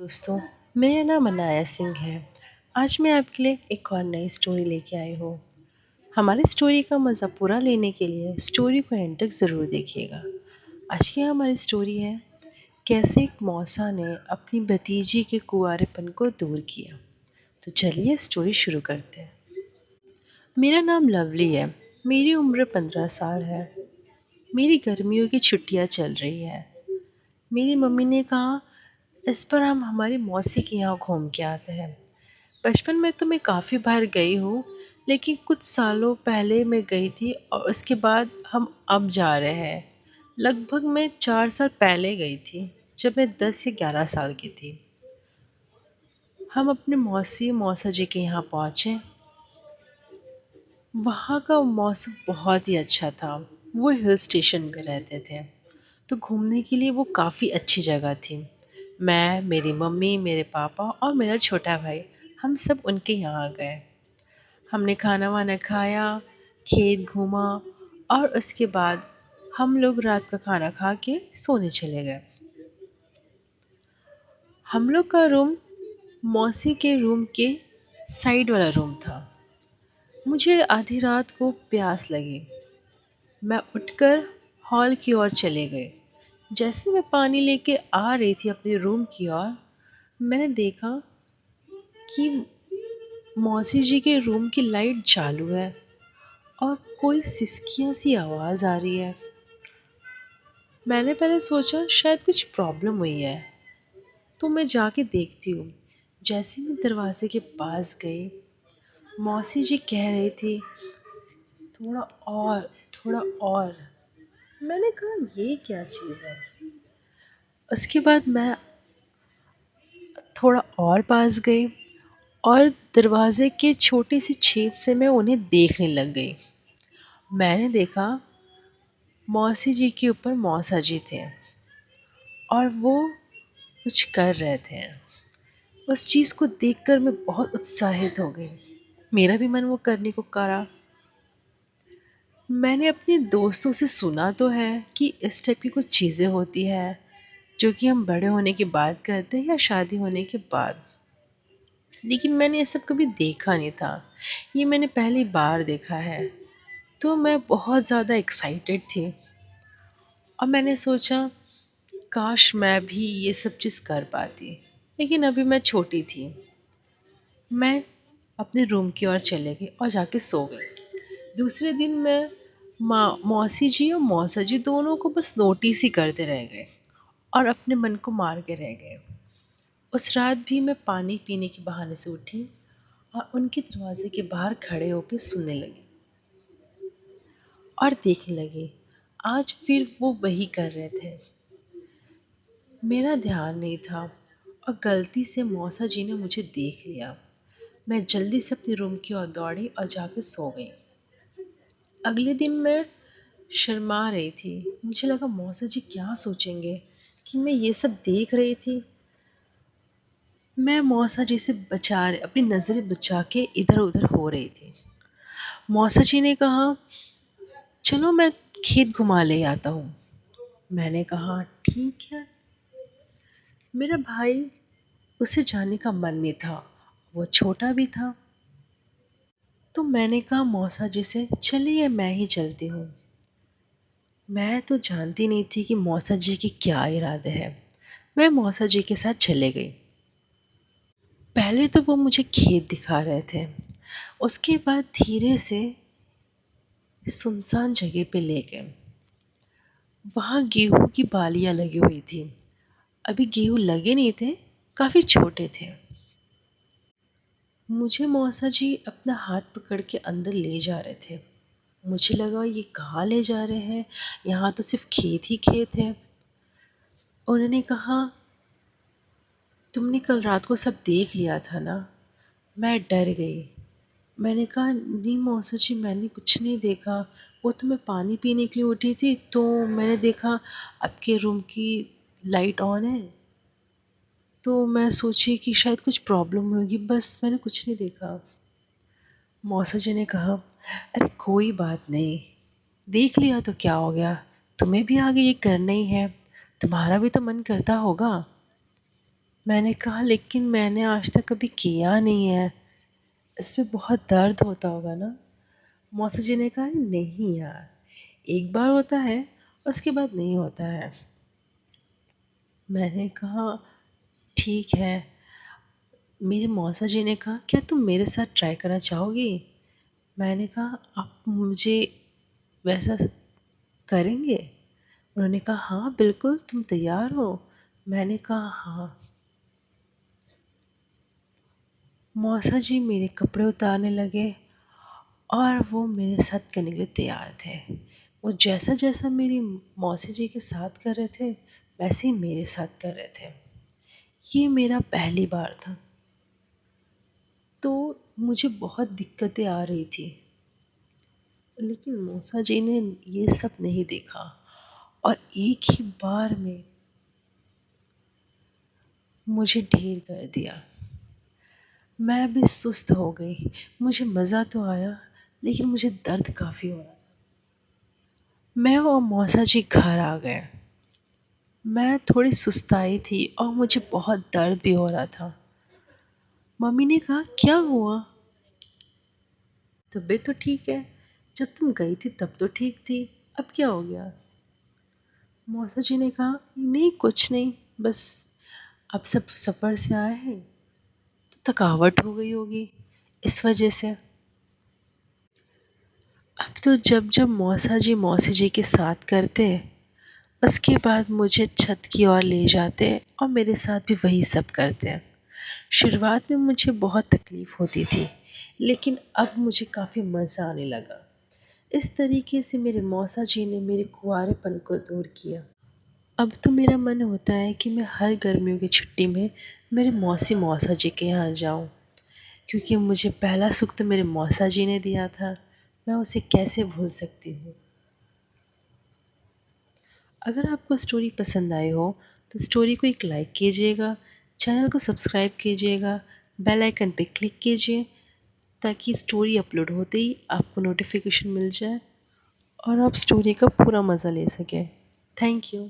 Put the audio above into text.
दोस्तों, मेरा नाम अनाया सिंह है। आज मैं आपके लिए एक और नई स्टोरी लेके आई हूँ। हमारी स्टोरी का मज़ा पूरा लेने के लिए स्टोरी को एंड तक ज़रूर देखिएगा। आज की हमारी स्टोरी है कैसे एक मौसा ने अपनी भतीजी के कुंवारेपन को दूर किया। तो चलिए स्टोरी शुरू करते हैं। मेरा नाम लवली है। मेरी उम्र 15 साल है। मेरी गर्मियों की छुट्टियाँ चल रही है। मेरी मम्मी ने कहा इस पर हम हमारी मौसी के यहाँ घूम के आते हैं। बचपन में तो मैं काफ़ी बार गई हूँ, लेकिन कुछ सालों पहले मैं गई थी और उसके बाद हम अब जा रहे हैं। लगभग मैं 4 साल पहले गई थी, जब मैं 10 या 11 साल की थी। हम अपने मौसी मौसा जी के यहाँ पहुँचे। वहाँ का मौसम बहुत ही अच्छा था। वो हिल स्टेशन पे रहते थे, तो घूमने के लिए वो काफ़ी अच्छी जगह थी। मैं, मेरी मम्मी, मेरे पापा और मेरा छोटा भाई, हम सब उनके यहाँ गए। हमने खाना वाना खाया, खेत घूमा और उसके बाद हम लोग रात का खाना खा के सोने चले गए। हम लोग का रूम मौसी के रूम के साइड वाला रूम था। मुझे आधी रात को प्यास लगी। मैं उठकर हॉल की ओर चले गए। जैसे मैं पानी लेके आ रही थी अपने रूम की ओर, मैंने देखा कि मौसी जी के रूम की लाइट चालू है और कोई सिसकियाँ सी आवाज़ आ रही है। मैंने पहले सोचा शायद कुछ प्रॉब्लम हुई है, तो मैं जाके देखती हूँ। जैसे मैं दरवाजे के पास गई, मौसी जी कह रही थी थोड़ा और, थोड़ा और। मैंने कहा ये क्या चीज़ है। उसके बाद मैं थोड़ा और पास गई और दरवाजे के छोटे से छेद से मैं उन्हें देखने लग गई। मैंने देखा मौसी जी के ऊपर मौसा जी थे और वो कुछ कर रहे थे। उस चीज़ को देखकर मैं बहुत उत्साहित हो गई। मेरा भी मन वो करने को करा। मैंने अपने दोस्तों से सुना तो है कि इस टाइप की कुछ चीज़ें होती है जो कि हम बड़े होने के बाद करते हैं या शादी होने के बाद, लेकिन मैंने ये सब कभी देखा नहीं था। ये मैंने पहली बार देखा है। तो मैं बहुत ज़्यादा एक्साइटेड थी और मैंने सोचा काश मैं भी ये सब चीज़ कर पाती, लेकिन अभी मैं छोटी थी। मैं अपने रूम की ओर चले गई और जाके सो गई। दूसरे दिन मैं माँ मौसी जी और मौसा जी दोनों को बस नोटिस ही करते रह गए और अपने मन को मार के रह गए। उस रात भी मैं पानी पीने के बहाने से उठी और उनके दरवाजे के बाहर खड़े होकर सुनने लगी और देखने लगी। आज फिर वो वही कर रहे थे। मेरा ध्यान नहीं था और गलती से मौसा जी ने मुझे देख लिया। मैं जल्दी से अपने रूम की ओर दौड़ी और जाकर सो गई। अगले दिन मैं शर्मा रही थी। मुझे लगा मौसा जी क्या सोचेंगे कि मैं ये सब देख रही थी। मैं मौसा जी से अपनी नज़रें बचा के इधर उधर हो रही थी। मौसा जी ने कहा चलो मैं खेत घुमा ले आता हूँ। मैंने कहा ठीक है। मेरा भाई, उसे जाने का मन नहीं था, वो छोटा भी था। तो मैंने कहा मौसा जी से चलिए मैं ही चलती हूँ। मैं तो जानती नहीं थी कि मौसा जी के क्या इरादे हैं। मैं मौसा जी के साथ चले गई। पहले तो वो मुझे खेत दिखा रहे थे, उसके बाद धीरे से सुनसान जगह पे ले गए। वहाँ गेहूं की बालियाँ लगी हुई थी। अभी गेहूं लगे नहीं थे, काफ़ी छोटे थे। मुझे मौसा जी अपना हाथ पकड़ के अंदर ले जा रहे थे। मुझे लगा ये कहाँ ले जा रहे हैं, यहाँ तो सिर्फ खेत ही खेत है। उन्होंने कहा तुमने कल रात को सब देख लिया था ना। मैं डर गई। मैंने कहा नहीं मौसा जी, मैंने कुछ नहीं देखा। वो तो मैं पानी पीने के लिए उठी थी तो मैंने देखा आपके रूम की लाइट ऑन है, तो मैं सोची कि शायद कुछ प्रॉब्लम होगी, बस मैंने कुछ नहीं देखा। मौसा जी ने कहा अरे कोई बात नहीं, देख लिया तो क्या हो गया, तुम्हें भी आगे ये करना ही है, तुम्हारा भी तो मन करता होगा। मैंने कहा लेकिन मैंने आज तक कभी किया नहीं है, इसमें बहुत दर्द होता होगा ना? मौसा जी ने कहा नहीं यार, एक बार होता है, उसके बाद नहीं होता है। मैंने कहा ठीक है। मेरे मौसा जी ने कहा क्या तुम मेरे साथ ट्राई करना चाहोगी? मैंने कहा आप मुझे वैसा करेंगे? उन्होंने कहा हाँ बिल्कुल, तुम तैयार हो? मैंने कहा हाँ। मौसा जी मेरे कपड़े उतारने लगे और वो मेरे साथ करने के लिए तैयार थे। वो जैसा जैसा मेरी मौसी जी के साथ कर रहे थे, वैसे ही मेरे साथ कर रहे थे। ये मेरा पहली बार था, तो मुझे बहुत दिक्कतें आ रही थी। लेकिन मौसा जी ने ये सब नहीं देखा और एक ही बार में मुझे ढेर कर दिया। मैं भी सुस्त हो गई। मुझे मज़ा तो आया, लेकिन मुझे दर्द काफ़ी हो रहा। मैं और मौसा जी घर आ गए। मैं थोड़ी सुस्ताई थी और मुझे बहुत दर्द भी हो रहा था। मम्मी ने कहा क्या हुआ? तबीयत तो ठीक है, जब तुम गई थी तब तो ठीक थी, अब क्या हो गया? मौसा जी ने कहा नहीं कुछ नहीं, बस अब सब सफ़र से आए हैं तो थकावट हो गई होगी, इस वजह से। अब तो जब जब मौसा जी मौसी जी के साथ करते, उसके बाद मुझे छत की ओर ले जाते और मेरे साथ भी वही सब करते। शुरुआत में मुझे बहुत तकलीफ़ होती थी, लेकिन अब मुझे काफ़ी मज़ा आने लगा। इस तरीके से मेरे मौसा जी ने मेरे कुँवारेपन को दूर किया। अब तो मेरा मन होता है कि मैं हर गर्मियों की छुट्टी में मेरे मौसी मौसा जी के यहाँ जाऊँ, क्योंकि मुझे पहला सुख तो मेरे मौसा जी ने दिया था, मैं उसे कैसे भूल सकती हूँ। अगर आपको स्टोरी पसंद आई हो तो स्टोरी को एक लाइक कीजिएगा, चैनल को सब्सक्राइब कीजिएगा, बेल आइकन पे क्लिक कीजिए ताकि स्टोरी अपलोड होते ही आपको नोटिफिकेशन मिल जाए और आप स्टोरी का पूरा मज़ा ले सकें। Thank you.